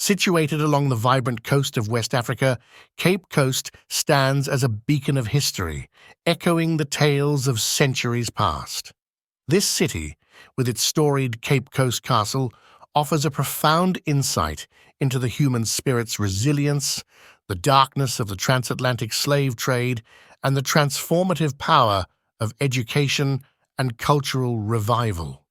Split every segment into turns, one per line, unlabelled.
Situated along the vibrant coast of West Africa, Cape Coast stands as a beacon of history, echoing the tales of centuries past. This city, with its storied Cape Coast castle, offers a profound insight into the human spirit's resilience, the darkness of the transatlantic slave trade, and the transformative power of education and cultural revival.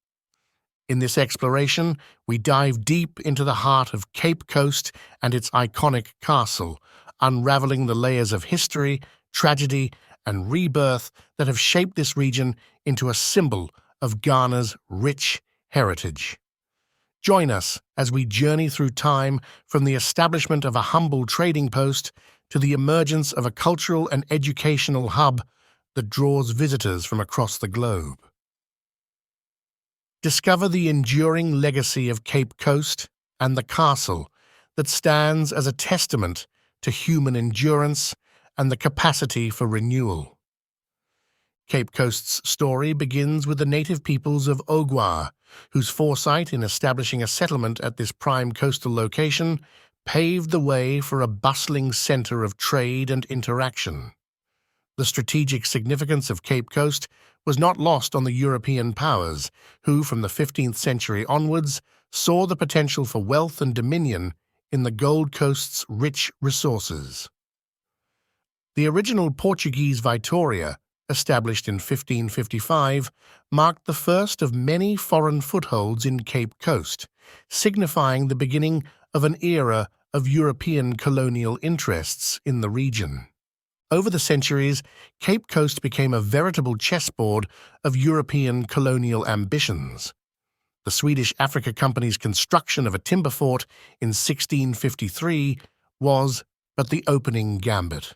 In this exploration, we dive deep into the heart of Cape Coast and its iconic castle, unraveling the layers of history, tragedy, and rebirth that have shaped this region into a symbol of Ghana's rich heritage. Join us as we journey through time from the establishment of a humble trading post to the emergence of a cultural and educational hub that draws visitors from across the globe. Discover the enduring legacy of Cape Coast and the castle that stands as a testament to human endurance and the capacity for renewal. Cape Coast's story begins with the native peoples of Ogwa, whose foresight in establishing a settlement at this prime coastal location paved the way for a bustling center of trade and interaction. The strategic significance of Cape Coast was not lost on the European powers, who, from the 15th century onwards, saw the potential for wealth and dominion in the Gold Coast's rich resources. The original Portuguese Vitória, established in 1555, marked the first of many foreign footholds in Cape Coast, signifying the beginning of an era of European colonial interests in the region. Over the centuries, Cape Coast became a veritable chessboard of European colonial ambitions. The Swedish Africa Company's construction of a timber fort in 1653 was but the opening gambit.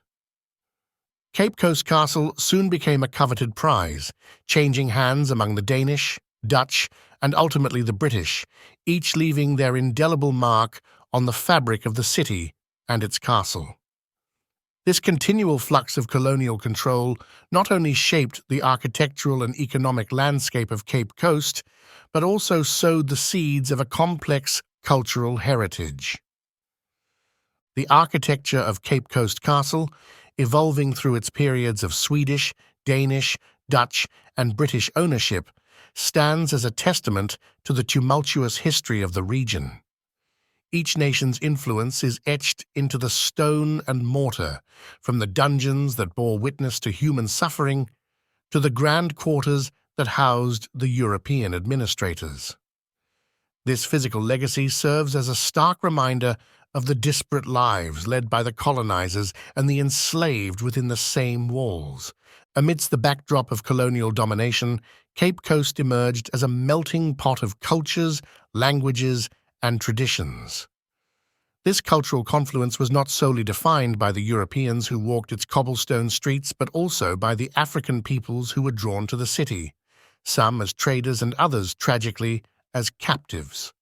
Cape Coast Castle soon became a coveted prize, changing hands among the Danish, Dutch, and ultimately the British, each leaving their indelible mark on the fabric of the city and its castle. This continual flux of colonial control not only shaped the architectural and economic landscape of Cape Coast, but also sowed the seeds of a complex cultural heritage. The architecture of Cape Coast Castle, evolving through its periods of Swedish, Danish, Dutch, and British ownership, stands as a testament to the tumultuous history of the region. Each nation's influence is etched into the stone and mortar, from the dungeons that bore witness to human suffering to the grand quarters that housed the European administrators. This physical legacy serves as a stark reminder of the disparate lives led by the colonizers and the enslaved within the same walls. Amidst the backdrop of colonial domination, Cape Coast emerged as a melting pot of cultures, languages, and traditions. This cultural confluence was not solely defined by the Europeans who walked its cobblestone streets, but also by the African peoples who were drawn to the city, some as traders and others, tragically, as captives.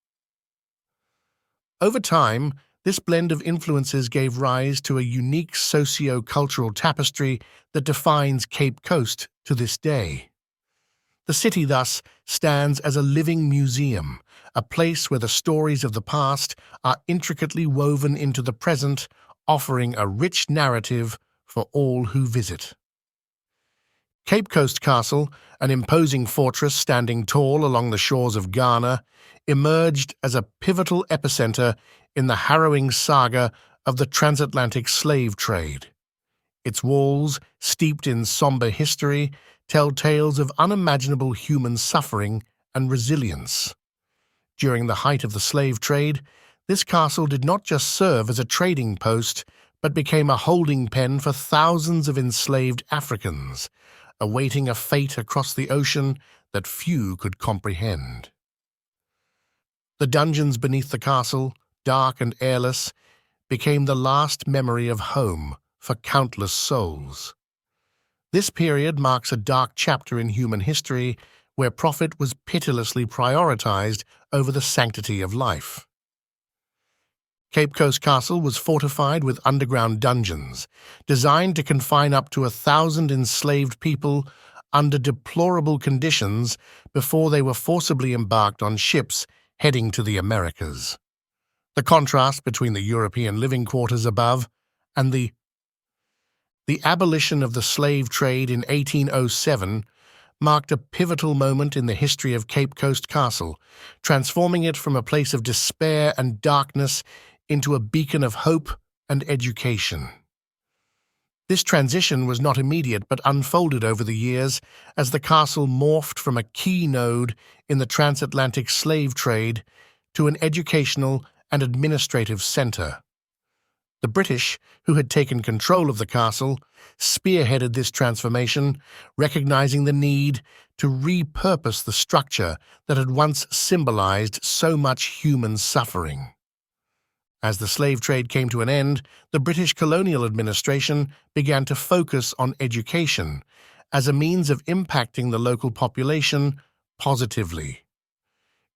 Over time, this blend of influences gave rise to a unique socio-cultural tapestry that defines Cape Coast to this day. The city, thus, stands as a living museum, a place where the stories of the past are intricately woven into the present, offering a rich narrative for all who visit. Cape Coast Castle, an imposing fortress standing tall along the shores of Ghana, emerged as a pivotal epicenter in the harrowing saga of the transatlantic slave trade. Its walls, steeped in somber history, tell tales of unimaginable human suffering and resilience. During the height of the slave trade, this castle did not just serve as a trading post, but became a holding pen for thousands of enslaved Africans, awaiting a fate across the ocean that few could comprehend. The dungeons beneath the castle, dark and airless, became the last memory of home for countless souls. This period marks a dark chapter in human history where profit was pitilessly prioritized over the sanctity of life. Cape Coast Castle was fortified with underground dungeons, designed to confine up to 1,000 enslaved people under deplorable conditions before they were forcibly embarked on ships heading to the Americas. The contrast between the European living quarters above and the abolition of the slave trade in 1807 marked a pivotal moment in the history of Cape Coast Castle, transforming it from a place of despair and darkness into a beacon of hope and education. This transition was not immediate but unfolded over the years as the castle morphed from a key node in the transatlantic slave trade to an educational and administrative center. The British, who had taken control of the castle, spearheaded this transformation, recognizing the need to repurpose the structure that had once symbolized so much human suffering. As the slave trade came to an end, the British colonial administration began to focus on education as a means of impacting the local population positively.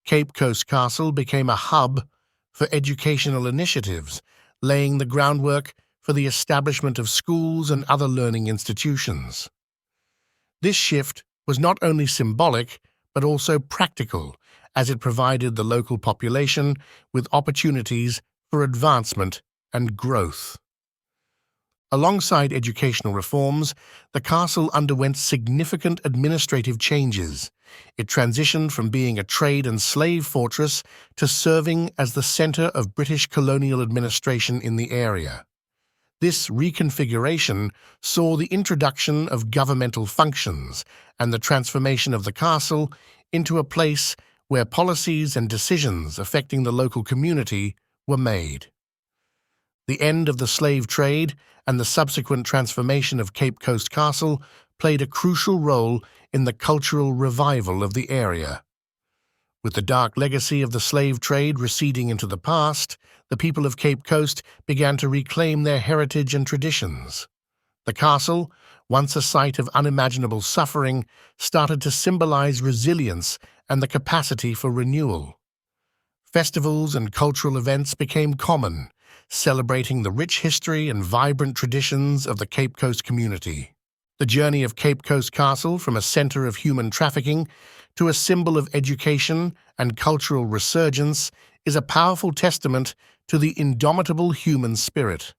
Cape Coast Castle became a hub for educational initiatives, laying the groundwork for the establishment of schools and other learning institutions. This shift was not only symbolic but also practical, as it provided the local population with opportunities for advancement and growth. Alongside educational reforms, the castle underwent significant administrative changes. It transitioned from being a trade and slave fortress to serving as the center of British colonial administration in the area. This reconfiguration saw the introduction of governmental functions and the transformation of the castle into a place where policies and decisions affecting the local community were made. The end of the slave trade and the subsequent transformation of Cape Coast Castle played a crucial role in the cultural revival of the area. With the dark legacy of the slave trade receding into the past, the people of Cape Coast began to reclaim their heritage and traditions. The castle, once a site of unimaginable suffering, started to symbolize resilience and the capacity for renewal. Festivals and cultural events became common, celebrating the rich history and vibrant traditions of the Cape Coast community. The journey of Cape Coast Castle from a center of human trafficking to a symbol of education and cultural resurgence is a powerful testament to the indomitable human spirit.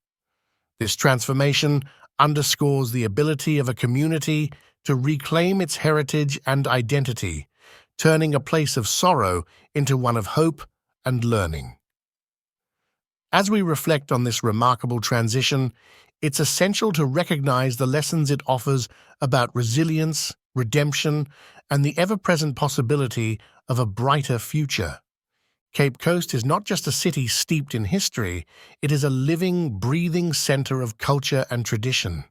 This transformation underscores the ability of a community to reclaim its heritage and identity, turning a place of sorrow into one of hope and learning. As we reflect on this remarkable transition, it's essential to recognize the lessons it offers about resilience, redemption, and the ever-present possibility of a brighter future. Cape Coast is not just a city steeped in history, it is a living, breathing center of culture and tradition.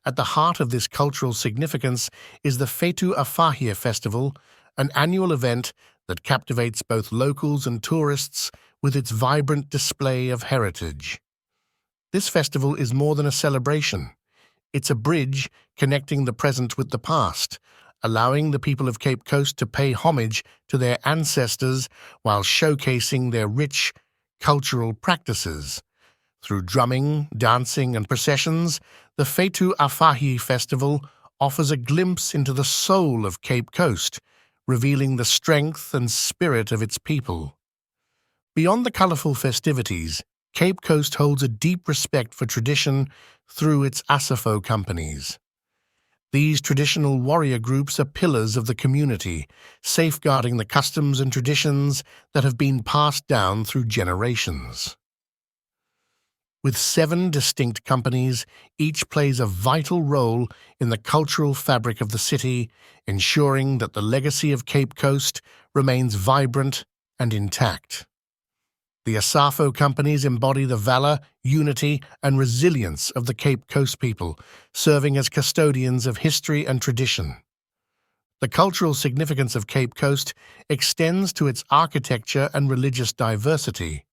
At the heart of this cultural significance is the Fetu Afahia Festival, an annual event that captivates both locals and tourists with its vibrant display of heritage. This festival is more than a celebration. It's a bridge connecting the present with the past, allowing the people of Cape Coast to pay homage to their ancestors while showcasing their rich cultural practices. Through drumming, dancing, and processions, the Fetu Afahi Festival offers a glimpse into the soul of Cape Coast, revealing the strength and spirit of its people. Beyond the colorful festivities, Cape Coast holds a deep respect for tradition through its Asafo companies. These traditional warrior groups are pillars of the community, safeguarding the customs and traditions that have been passed down through generations. With 7 distinct companies, each plays a vital role in the cultural fabric of the city, ensuring that the legacy of Cape Coast remains vibrant and intact. The Asafo companies embody the valor, unity, and resilience of the Cape Coast people, serving as custodians of history and tradition. The cultural significance of Cape Coast extends to its architecture and religious diversity.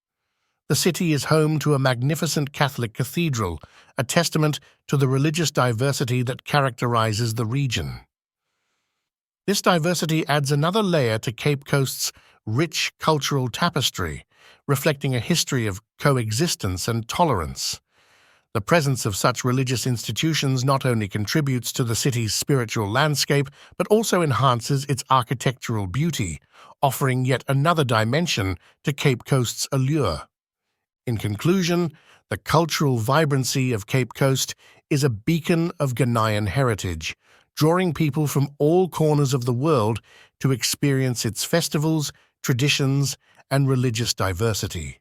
The city is home to a magnificent Catholic cathedral, a testament to the religious diversity that characterizes the region. This diversity adds another layer to Cape Coast's rich cultural tapestry, reflecting a history of coexistence and tolerance. The presence of such religious institutions not only contributes to the city's spiritual landscape, but also enhances its architectural beauty, offering yet another dimension to Cape Coast's allure. In conclusion, the cultural vibrancy of Cape Coast is a beacon of Ghanaian heritage, drawing people from all corners of the world to experience its festivals, traditions, and religious diversity.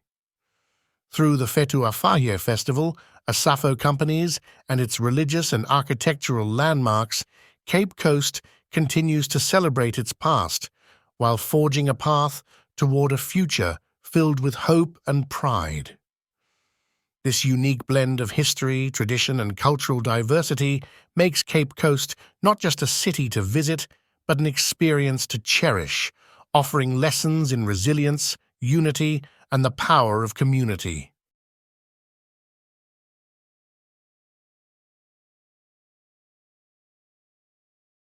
Through the Fetu Afaye Festival, Asafo companies, and its religious and architectural landmarks, Cape Coast continues to celebrate its past, while forging a path toward a future filled with hope and pride. This unique blend of history, tradition, and cultural diversity makes Cape Coast not just a city to visit, but an experience to cherish, offering lessons in resilience, unity, and the power of community.